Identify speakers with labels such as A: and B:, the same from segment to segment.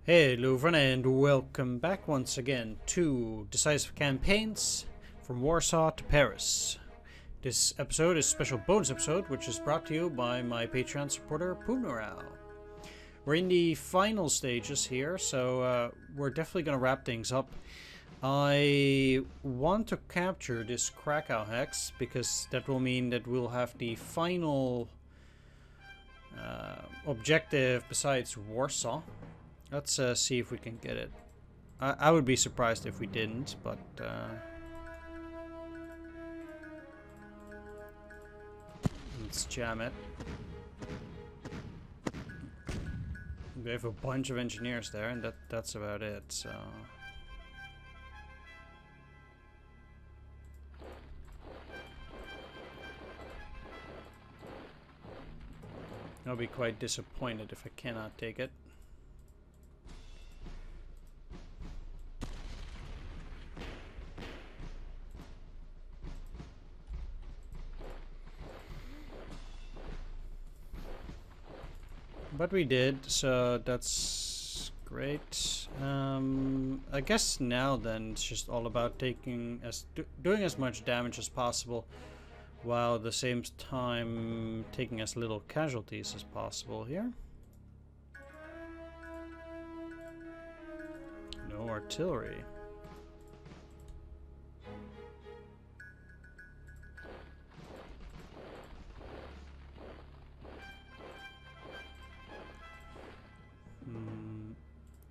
A: Hey Louvren, and welcome back once again to Decisive Campaigns from Warsaw to Paris. This episode is a special bonus episode which is brought to you by my Patreon supporter Pooneral. We're in the final stages here, so we're definitely going to wrap things up. I want to capture this Krakow hex because that will mean that we'll have the final objective besides Warsaw. Let's see if we can get it. I would be surprised if we didn't, but let's jam it. We have a bunch of engineers there, and that's about it, so... I'll be quite disappointed if I cannot take it. But we did, so that's great. I guess now then it's just all about doing as much damage as possible, while at the same time taking as little casualties as possible here. No artillery.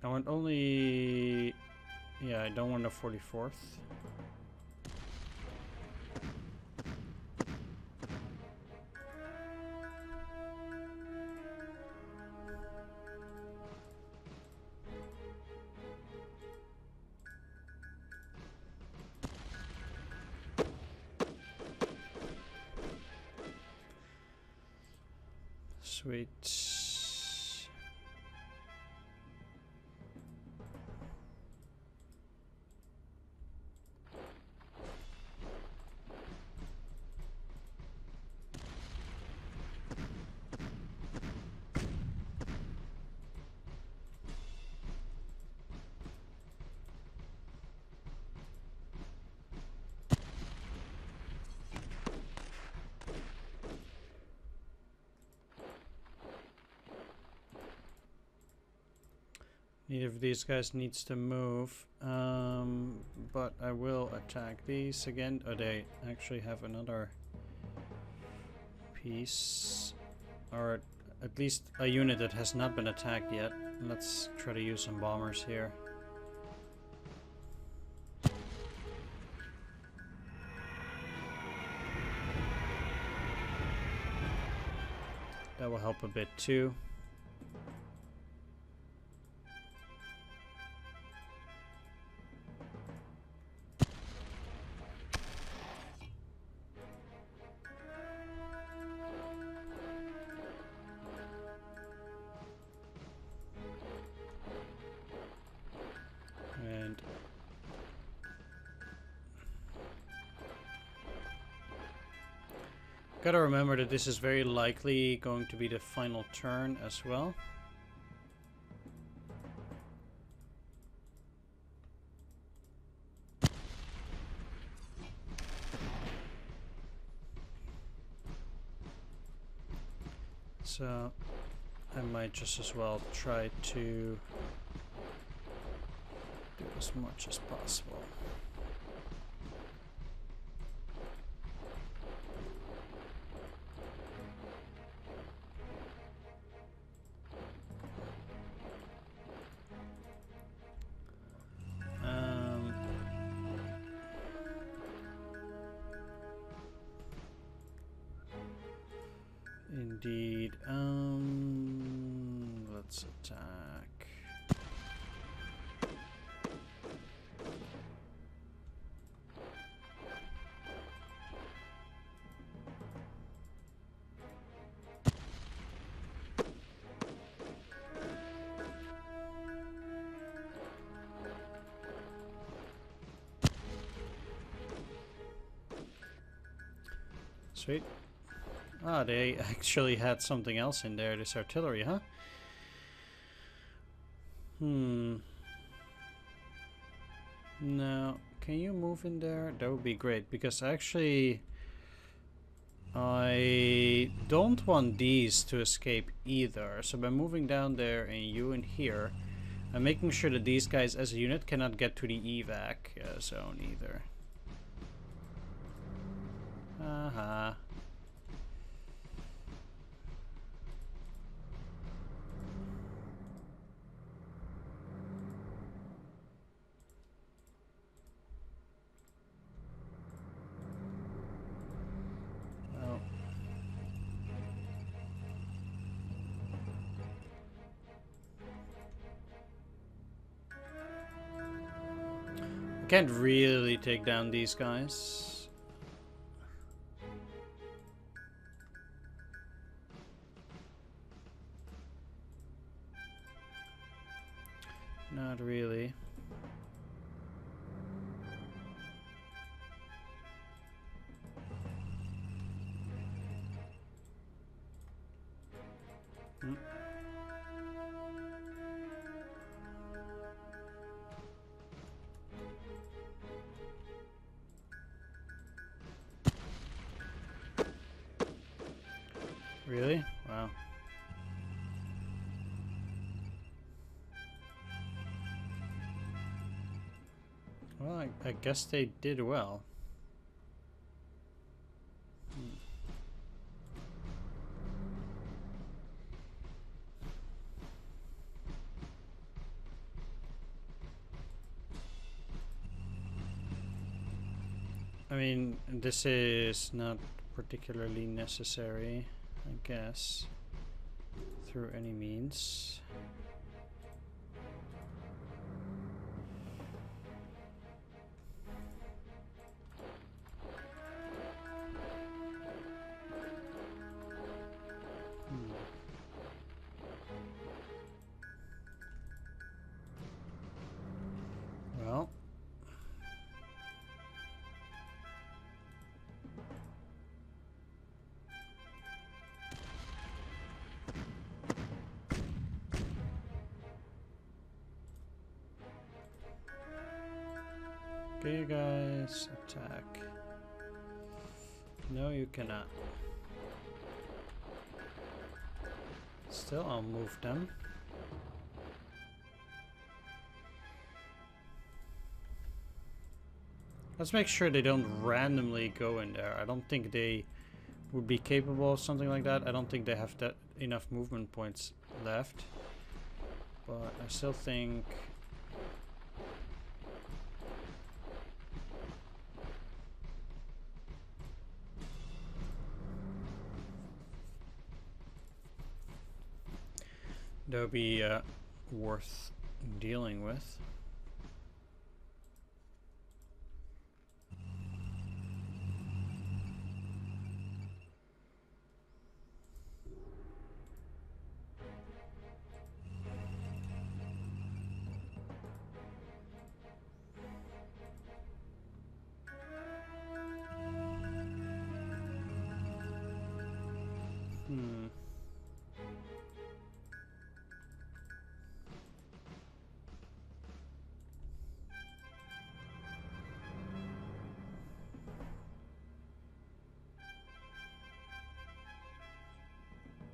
A: I want only... Yeah, I don't want a 44th. Sweet. Neither of these guys needs to move, but I will attack these again. Oh, they actually have another piece, or at least a unit that has not been attacked yet. Let's try to use some bombers here. That will help a bit too. Gotta remember that this is very likely going to be the final turn as well. So I might just as well try to do as much as possible. Indeed. Let's attack. Sweet. Ah, they actually had something else in there, this artillery, huh? No. Can you move in there? That would be great, because actually I don't want these to escape either. So by moving down there and you in here, I'm making sure that these guys as a unit cannot get to the evac zone either. Uh-huh. Well. I can't really take down these guys. Not really. Really? Wow. Well, I guess they did well. I mean, this is not particularly necessary, I guess, through any means. Well. Okay, you guys, attack. No, you cannot. Still, I'll move them. Let's make sure they don't randomly go in there. I don't think they would be capable of something like that. I don't think they have that enough movement points left. But I still think... that would be worth dealing with.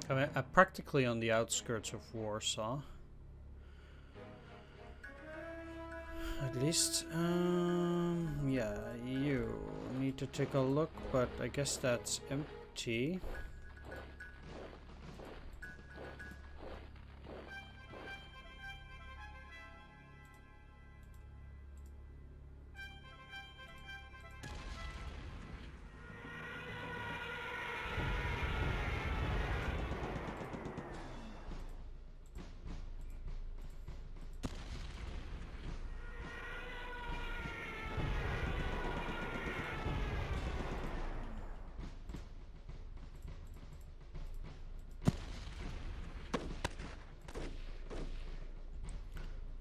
A: I mean, I'm practically on the outskirts of Warsaw. At least, yeah, you need to take a look, but I guess that's empty.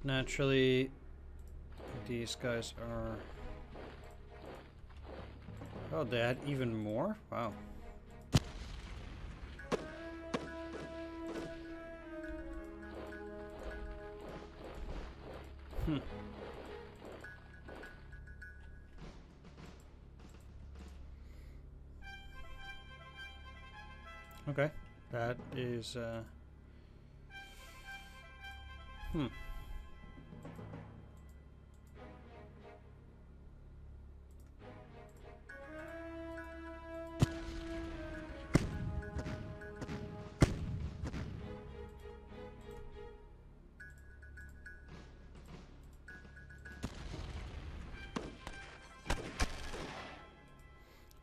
A: Naturally, these guys are... oh, they had even more? Wow. Okay, that is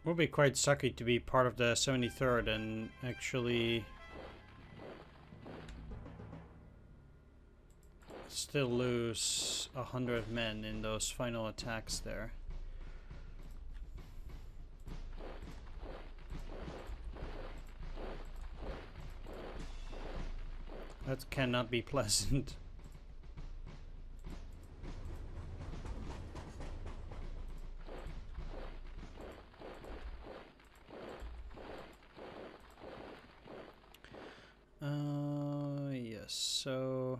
A: would be quite sucky to be part of the 73rd and actually still lose 100 men in those final attacks there. That cannot be pleasant. Yes, so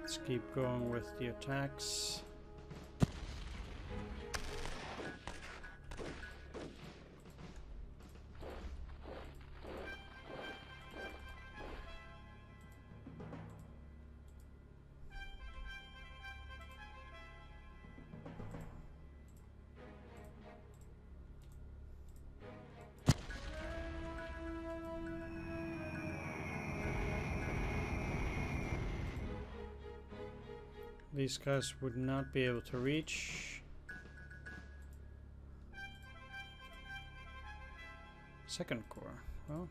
A: let's keep going with the attacks. These guys would not be able to reach. Second Corps, well.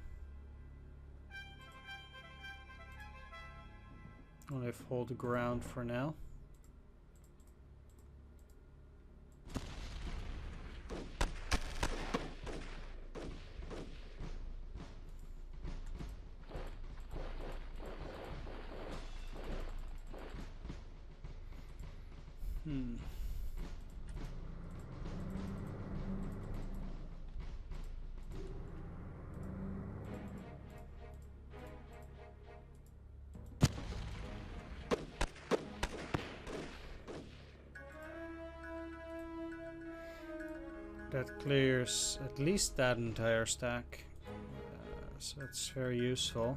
A: Only hold the ground for now. That clears at least that entire stack, so that's very useful.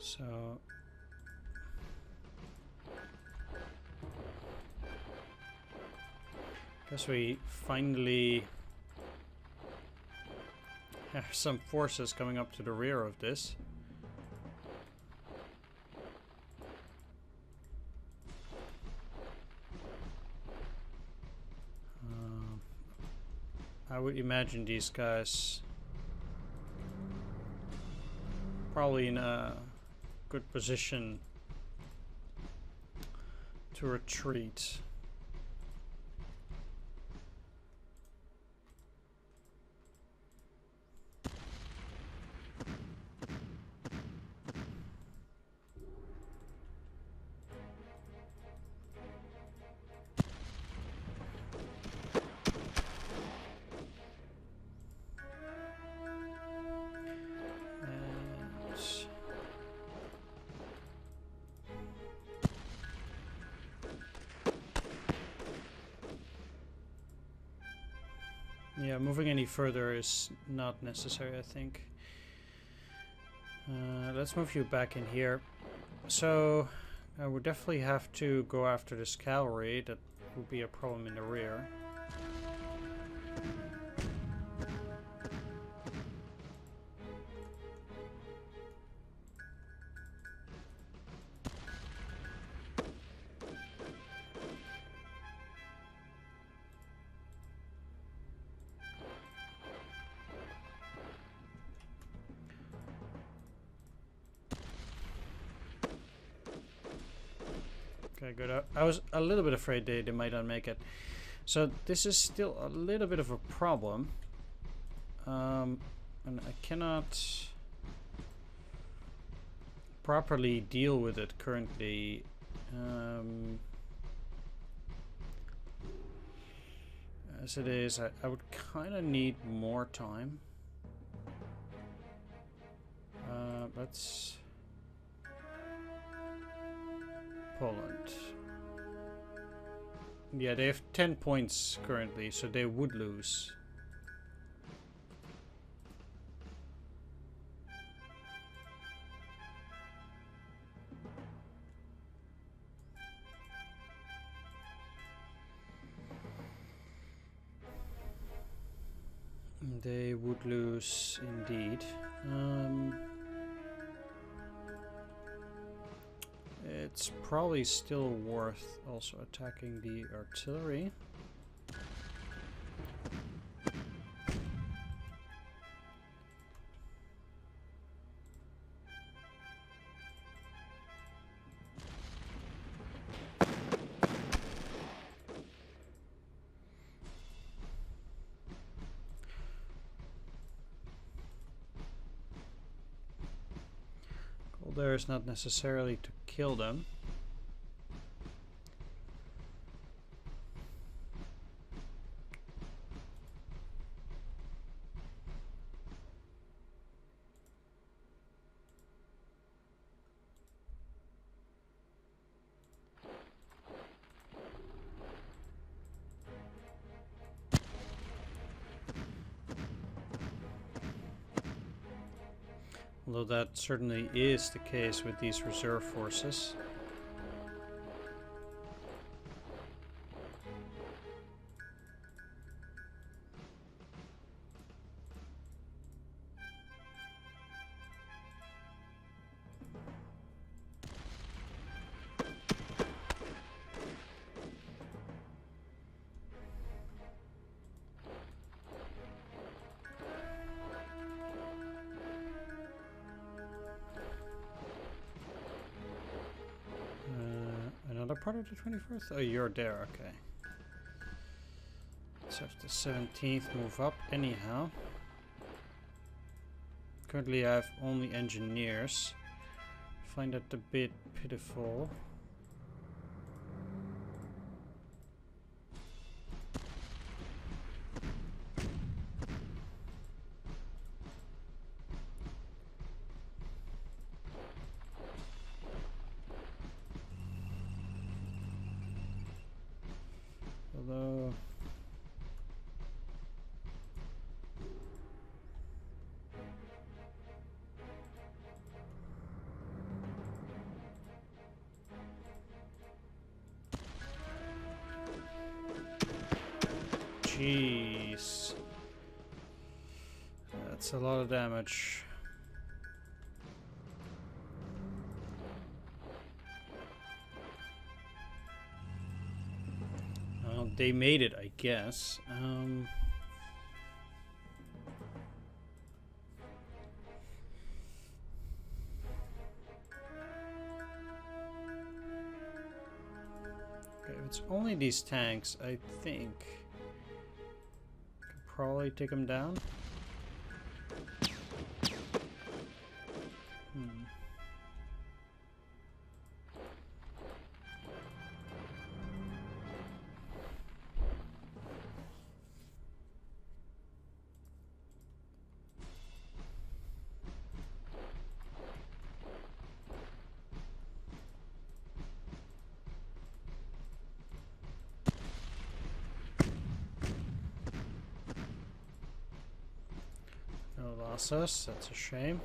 A: So guess we finally have some forces coming up to the rear of this. I would imagine these guys probably in a good position to retreat. Yeah, moving any further is not necessary, I think. Let's move you back in here. So, I would definitely have to go after this cavalry. That would be a problem in the rear. Okay, good. I was a little bit afraid they might not make it. So this is still a little bit of a problem. And I cannot properly deal with it currently. As it is, I would kind of need more time. Let's... Poland. Yeah, they have 10 points currently, so they would lose. They would lose indeed. It's probably still worth also attacking the artillery. Goal there is not necessarily to kill them. Although that certainly is the case with these reserve forces. Another part of the 24th? Oh, you're there, okay. Let's have the 17th move up anyhow. Currently I have only engineers. Find that a bit pitiful. Although jeez. That's a lot of damage. They made it, I guess. Okay, if it's only these tanks, I think I could probably take them down. Lost us, that's a shame.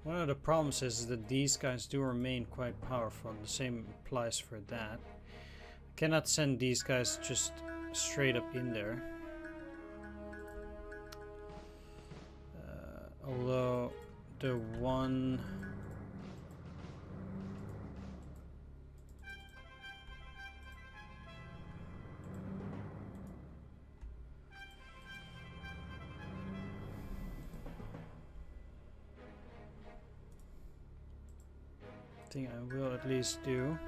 A: One of the problems is that these guys do remain quite powerful, and the same applies for that. I cannot send these guys just straight up in there. Although the one... Something I will at least do.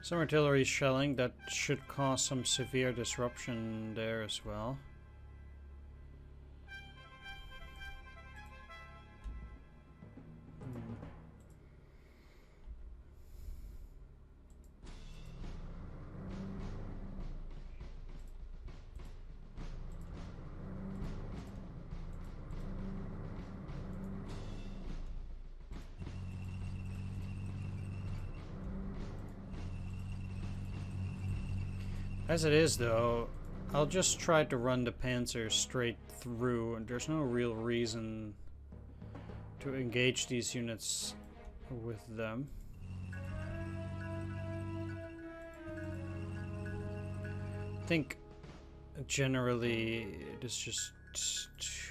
A: Some artillery shelling that should cause some severe disruption there as well. As it is, though, I'll just try to run the Panzers straight through, and there's no real reason to engage these units with them. I think generally it is just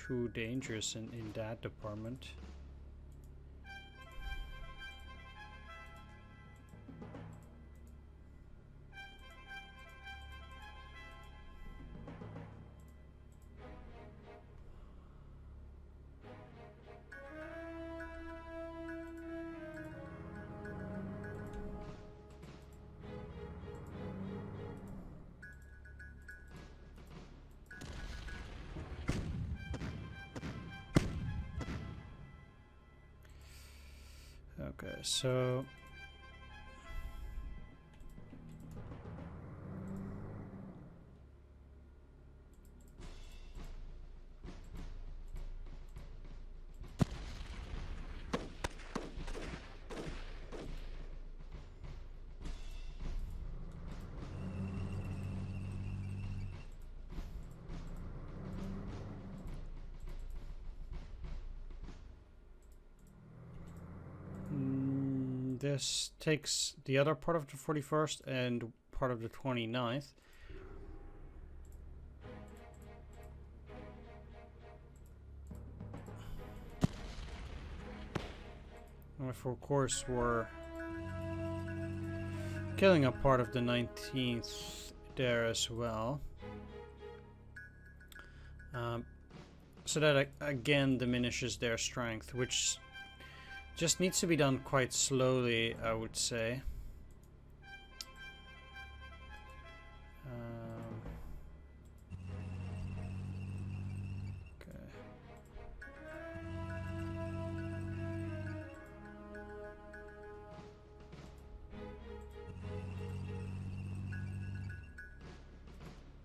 A: too dangerous in that department. Okay, so this takes the other part of the 41st and part of the 29th. And of course, we're killing a part of the 19th there as well. So that again diminishes their strength, which just needs to be done quite slowly, I would say. Okay.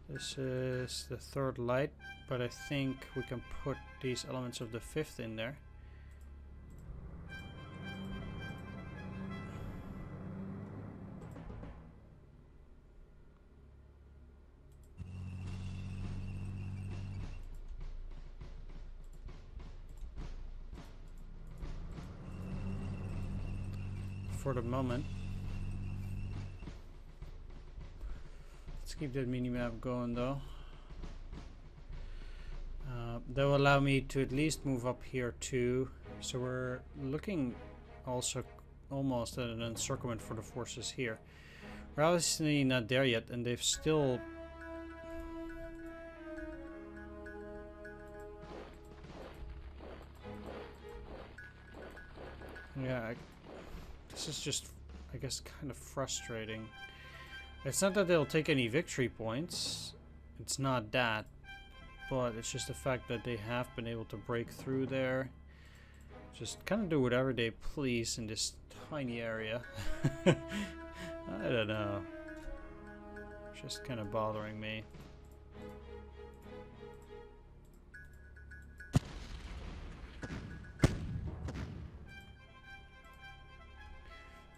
A: This is the 3rd light, but I think we can put these elements of the 5th in there. For the moment. Let's keep that mini-map going though. That will allow me to at least move up here too. So we're looking also almost at an encirclement for the forces here. We're obviously not there yet, and they've still... Yeah, this is just, I guess, kind of frustrating. It's not that they'll take any victory points. It's not that. But it's just the fact that they have been able to break through there. Just kind of do whatever they please in this tiny area. I don't know. Just kind of bothering me.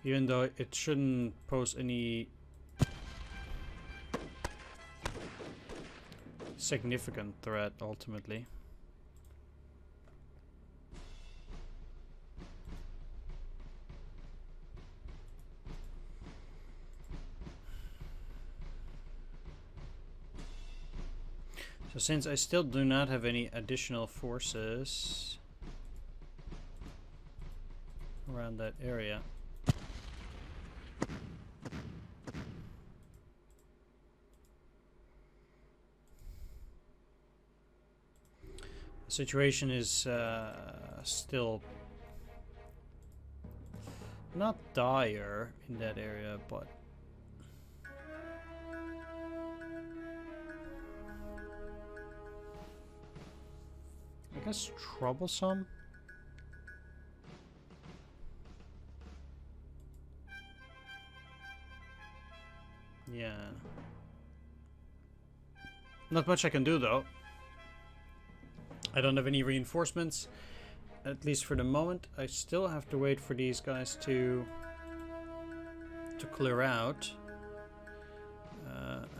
A: Even though it shouldn't pose any significant threat ultimately. So since I still do not have any additional forces around that area, Situation is still not dire in that area, but I guess troublesome. Yeah. Not much I can do though. I don't have any reinforcements, at least for the moment. I still have to wait for these guys to clear out.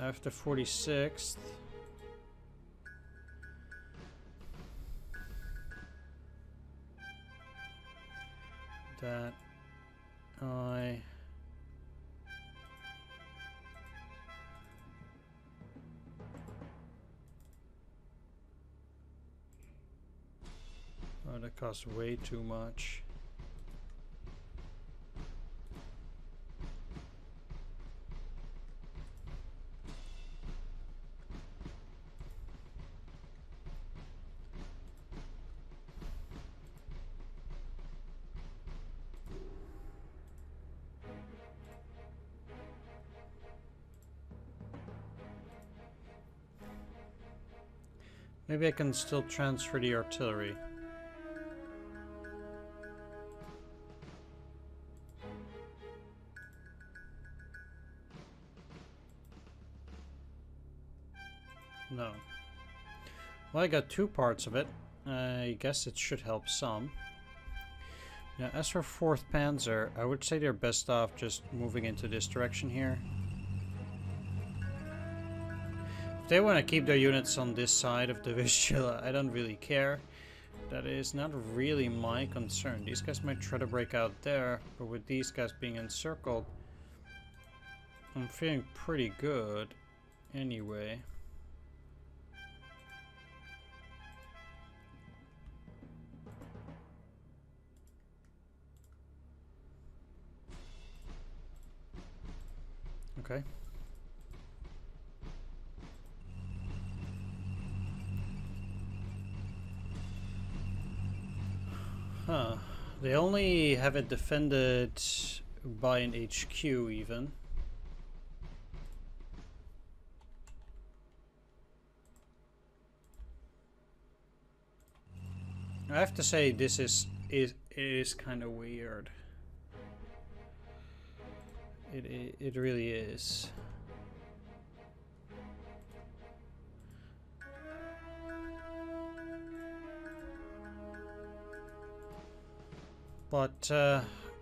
A: After 46th. That I... Oh, that costs way too much. Maybe I can still transfer the artillery. No. Well, I got two parts of it. I guess it should help some. Now, as for 4th Panzer, I would say they're best off just moving into this direction here. If they want to keep their units on this side of the Vistula, I don't really care. That is not really my concern. These guys might try to break out there, but with these guys being encircled, I'm feeling pretty good anyway. Okay. Huh. They only have it defended by an HQ even. I have to say this is kind of weird. It really is. But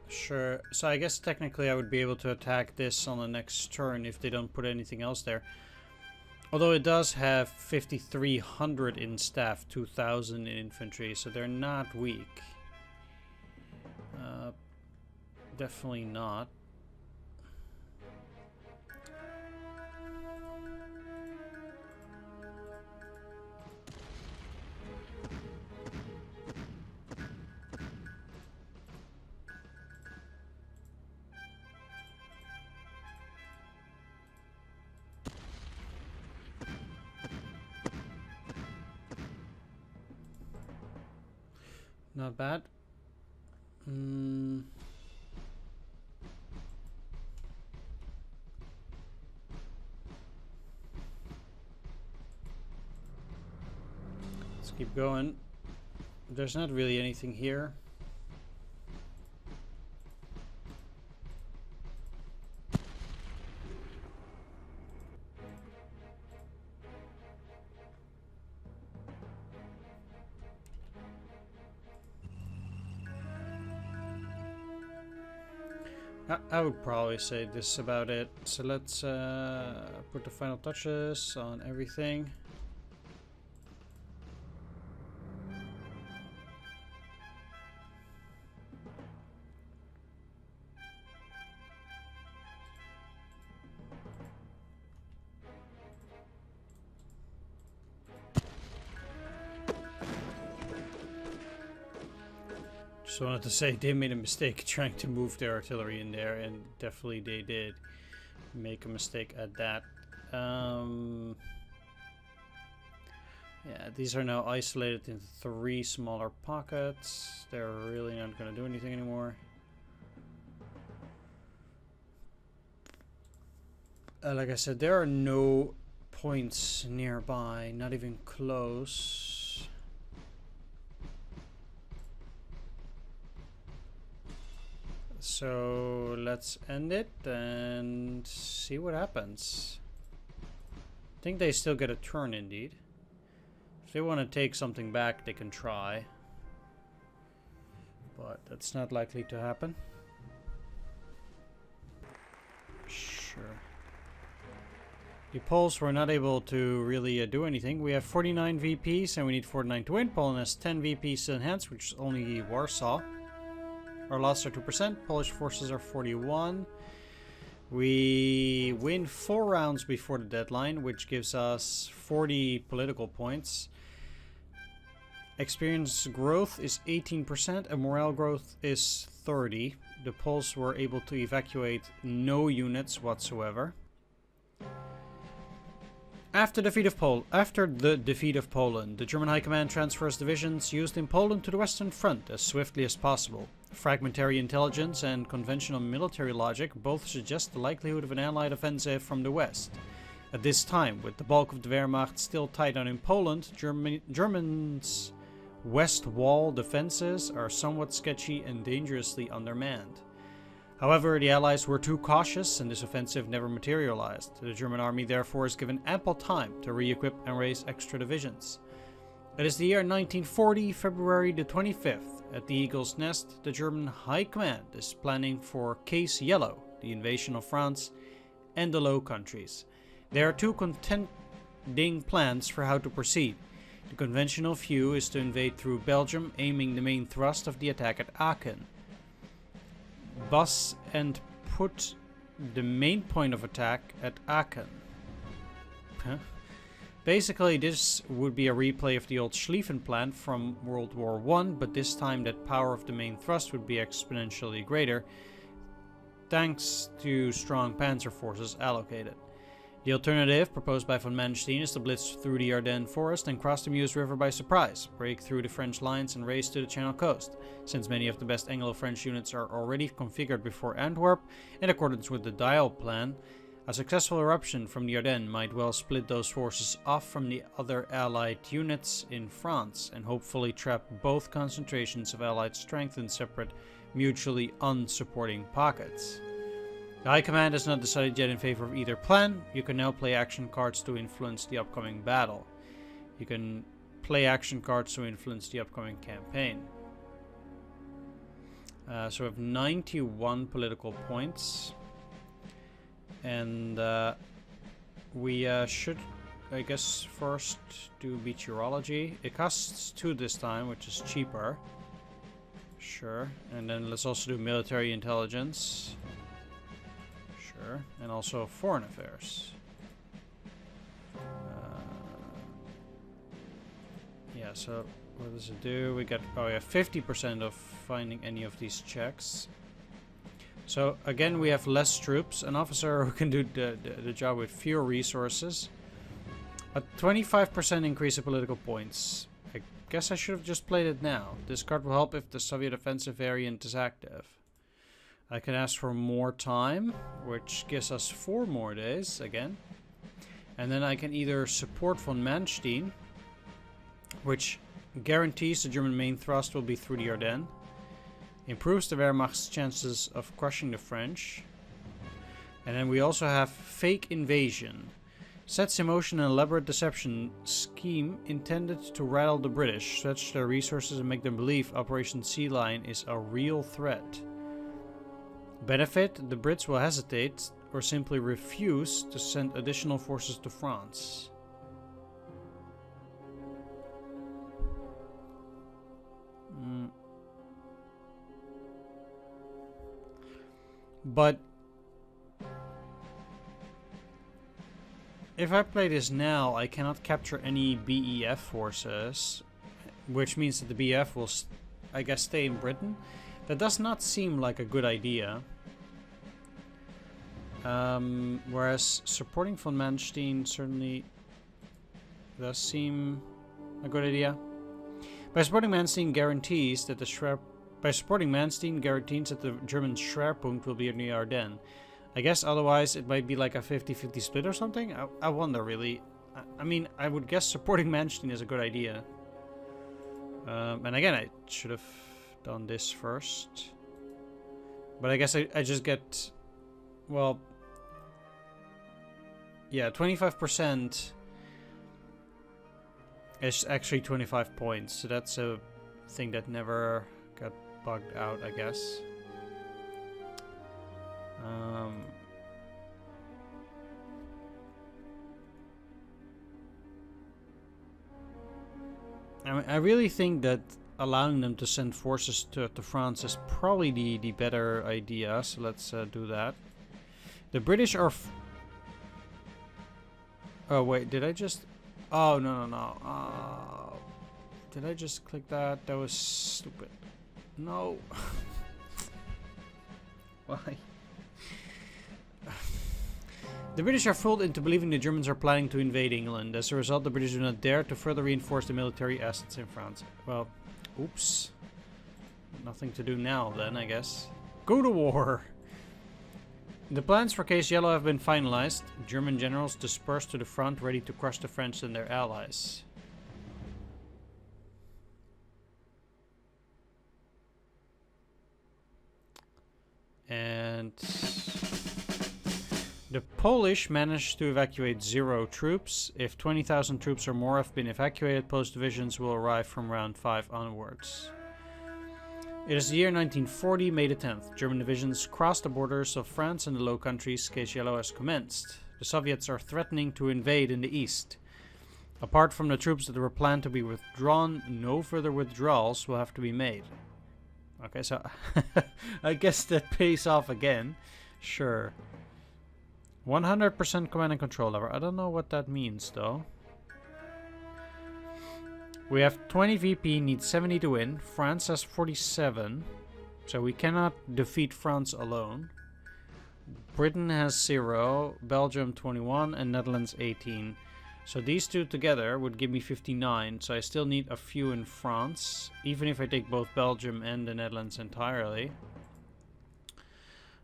A: sure. So I guess technically I would be able to attack this on the next turn if they don't put anything else there. Although it does have 5,300 in staff, 2,000 in infantry, so they're not weak. Definitely not. Not bad. Let's keep going. There's not really anything here. I would probably say this is about it. So let's put the final touches on everything. Just wanted to say they made a mistake trying to move their artillery in there, and definitely they did make a mistake at that. Yeah, these are now isolated into 3 smaller pockets. They're really not going to do anything anymore. Like I said, there are no points nearby, not even close. So let's end it and see what happens. I think they still get a turn indeed. If they want to take something back, they can try. But that's not likely to happen. Sure. The Poles were not able to really do anything. We have 49 VPs and we need 49 to win. Poland has 10 VPs still enhanced, which is only Warsaw. Our losses are 2%. Polish forces are 41. We win 4 rounds before the deadline, which gives us 40 political points. Experience growth is 18% and morale growth is 30. The Poles were able to evacuate no units whatsoever. After the defeat of Poland, the German High Command transfers divisions used in Poland to the Western Front as swiftly as possible. Fragmentary intelligence and conventional military logic both suggest the likelihood of an Allied offensive from the west. At this time, with the bulk of the Wehrmacht still tied down in Poland, Germany's west wall defenses are somewhat sketchy and dangerously undermanned. However, the Allies were too cautious and this offensive never materialized. The German army therefore is given ample time to re-equip and raise extra divisions. It is the year 1940, February the 25th. At the Eagle's Nest, the German High Command is planning for Case Yellow, the invasion of France and the Low Countries. There are 2 contending plans for how to proceed. The conventional view is to invade through Belgium, aiming the main thrust of the attack at Aachen. Bus and put the main point of attack at Aachen. Basically, this would be a replay of the old Schlieffen plan from World War I, but this time that power of the main thrust would be exponentially greater, thanks to strong panzer forces allocated. The alternative, proposed by von Manstein, is to blitz through the Ardennes forest and cross the Meuse River by surprise, break through the French lines and race to the Channel coast. Since many of the best Anglo-French units are already configured before Antwerp, in accordance with the Dial plan, a successful eruption from the Ardennes might well split those forces off from the other Allied units in France and hopefully trap both concentrations of Allied strength in separate, mutually unsupporting pockets. The High Command has not decided yet in favor of either plan. You can now play action cards to influence the upcoming battle. You can play action cards to influence the upcoming campaign. So we have 91 political points. And we should, I guess, first do meteorology. It costs 2 this time, which is cheaper. Sure. And then let's also do military intelligence. Sure. And also foreign affairs. Yeah, so what does it do? We get, oh yeah, 50% of finding any of these checks. So again, we have less troops, an officer who can do the job with fewer resources. A 25% increase in political points. I guess I should have just played it now. This card will help if the Soviet offensive variant is active. I can ask for more time, which gives us 4 more days again. And then I can either support von Manstein, which guarantees the German main thrust will be through the Ardennes. Improves the Wehrmacht's chances of crushing the French. And then we also have fake invasion. Sets in motion an elaborate deception scheme intended to rattle the British, stretch their resources and make them believe Operation Sea Lion is a real threat. Benefit, the Brits will hesitate or simply refuse to send additional forces to France. But if I play this now, I cannot capture any BEF forces, which means that the BEF will, I guess, stay in Britain. That does not seem like a good idea. Whereas supporting von Manstein certainly does seem a good idea? By supporting Manstein guarantees that the German Schwerpunkt will be in the Ardennes. I guess otherwise it might be like a 50-50 split or something? I wonder, really. I mean, I would guess supporting Manstein is a good idea. And again, I should have done this first. But I guess I just get... Well... Yeah, 25% is actually 25 points. So that's a thing that never got bugged out, I guess. I really think that allowing them to send forces to France is probably the better idea. So let's do that. The British are... Oh wait, did I just... Oh, no. Did I just click that? That was stupid. No. Why? The British are fooled into believing the Germans are planning to invade England. As a result, the British do not dare to further reinforce the military assets in France. Well, oops. Nothing to do now then, I guess. Go to war! The plans for Case Yellow have been finalized. German generals dispersed to the front, ready to crush the French and their allies. And the Polish managed to evacuate 0 troops. If 20,000 troops or more have been evacuated, Polish divisions will arrive from round 5 onwards. It is the year 1940, May the 10th. German divisions crossed the borders of France and the Low Countries. Case Yellow has commenced. The Soviets are threatening to invade in the east. Apart from the troops that were planned to be withdrawn, no further withdrawals will have to be made. Okay, so I guess that pays off again. Sure. 100% command and control level. I don't know what that means though. We have 20 VP, needs 70 to win. France has 47. So we cannot defeat France alone. Britain has 0, Belgium 21, and Netherlands 18. So these two together would give me 59. So I still need a few in France, even if I take both Belgium and the Netherlands entirely.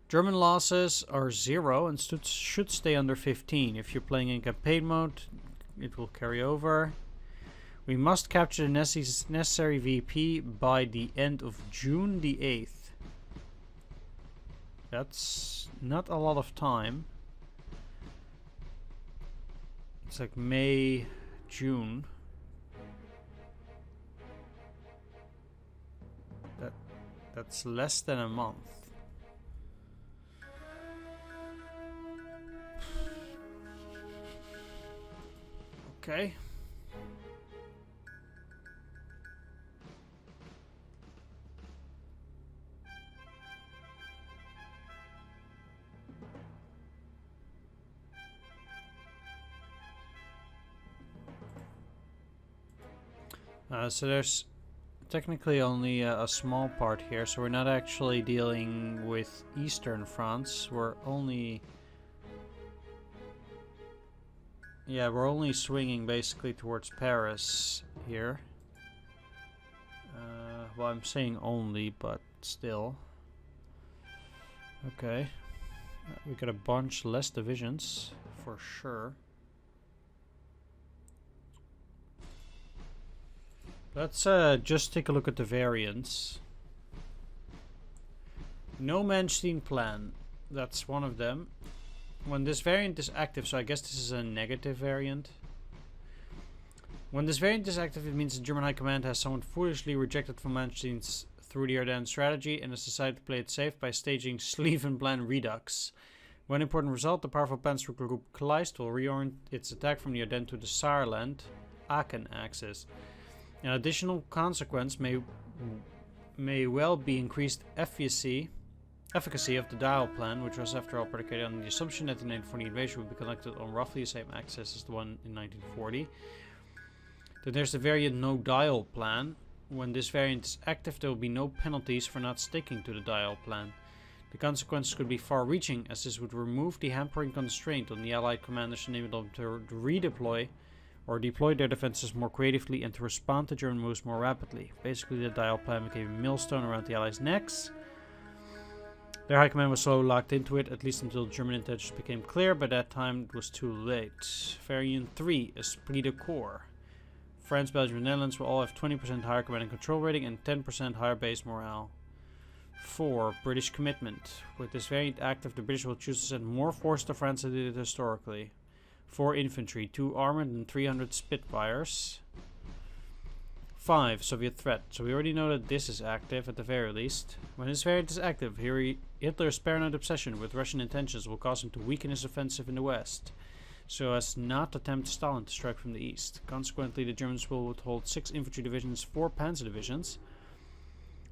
A: German losses are 0 and should stay under 15. If you're playing in campaign mode, it will carry over. We must capture the necessary VP by the end of June the 8th. That's not a lot of time. It's like May, June. That's less than a month. Okay. So there's technically only a small part here, so we're not actually dealing with Eastern France. We're only... Yeah, we're only swinging basically towards Paris here. Well, I'm saying only, but still. Okay. We got a bunch less divisions, for sure. Let's just take a look at the variants. No Manstein plan. That's one of them. When this variant is active, so I guess this is a negative variant. When this variant is active, it means the German High Command has somewhat foolishly rejected von Manstein's through the Ardennes strategy and has decided to play it safe by staging Sleeve and Plan Redux. One important result, the powerful Panzer Group Kleist will reorient its attack from the Ardennes to the Saarland, Aachen axis. An additional consequence may well be increased efficacy of the Dial plan, which was after all predicated on the assumption that the 1940 invasion would be conducted on roughly the same axis as the one in 1940. Then there's the variant No Dial plan. When this variant is active, there will be no penalties for not sticking to the Dial plan. The consequences could be far-reaching, as this would remove the hampering constraint on the Allied commanders and enable them to redeploy or deployed their defenses more creatively and to respond to German moves more rapidly. Basically, the Dial plan became a millstone around the Allies' necks. Their high command was slowly locked into it, at least until German intentions became clear. By that time, it was too late. Variant 3, Esprit de Corps. France, Belgium, and Netherlands will all have 20% higher command and control rating and 10% higher base morale. 4. British commitment. With this variant active, the British will choose to send more force to France than they did historically. 4 infantry, 2 armored, and 300 Spitfires. 5. Soviet threat. So we already know that this is active at the very least. When this variant is active, Hitler's paranoid obsession with Russian intentions will cause him to weaken his offensive in the west, so as not to tempt Stalin to strike from the east. Consequently, the Germans will withhold 6 infantry divisions, 4 panzer divisions.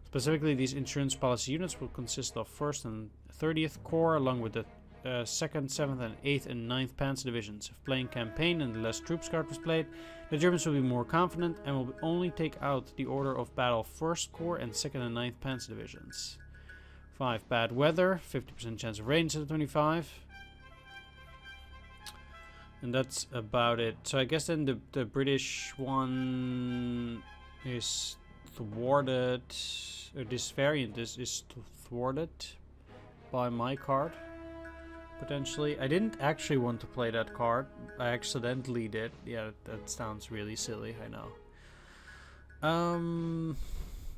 A: Specifically, these insurance policy units will consist of 1st and 30th Corps, along with the 2nd, 7th, and 8th and 9th Panzer divisions. If playing campaign and less troops card was played, the Germans will be more confident and will only take out the order of battle 1st Corps and 2nd and 9th Panzer divisions. 5. Bad weather, 50% chance of rain instead of 25. And that's about it. So I guess then the British one is thwarted, or this variant is thwarted by my card, potentially. I didn't actually want to play that card. I accidentally did. Yeah, that sounds really silly, I know.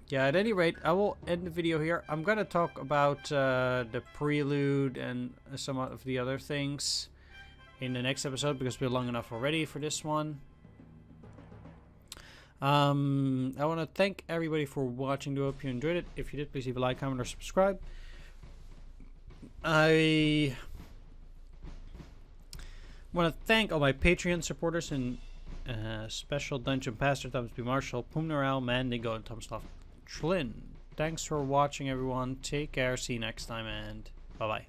A: Yeah, at any rate, I will end the video here. I'm gonna talk about the prelude and some of the other things in the next episode, because we're long enough already for this one. I want to thank everybody for watching. I hope you enjoyed it. If you did, please leave a like, comment, or subscribe. I want to thank all my Patreon supporters, and special Dungeon Pastor Thomas B. Marshall, Pumnaral, Mandigo, and Tomslav Schlin. Thanks for watching, everyone. Take care. See you next time, and bye-bye.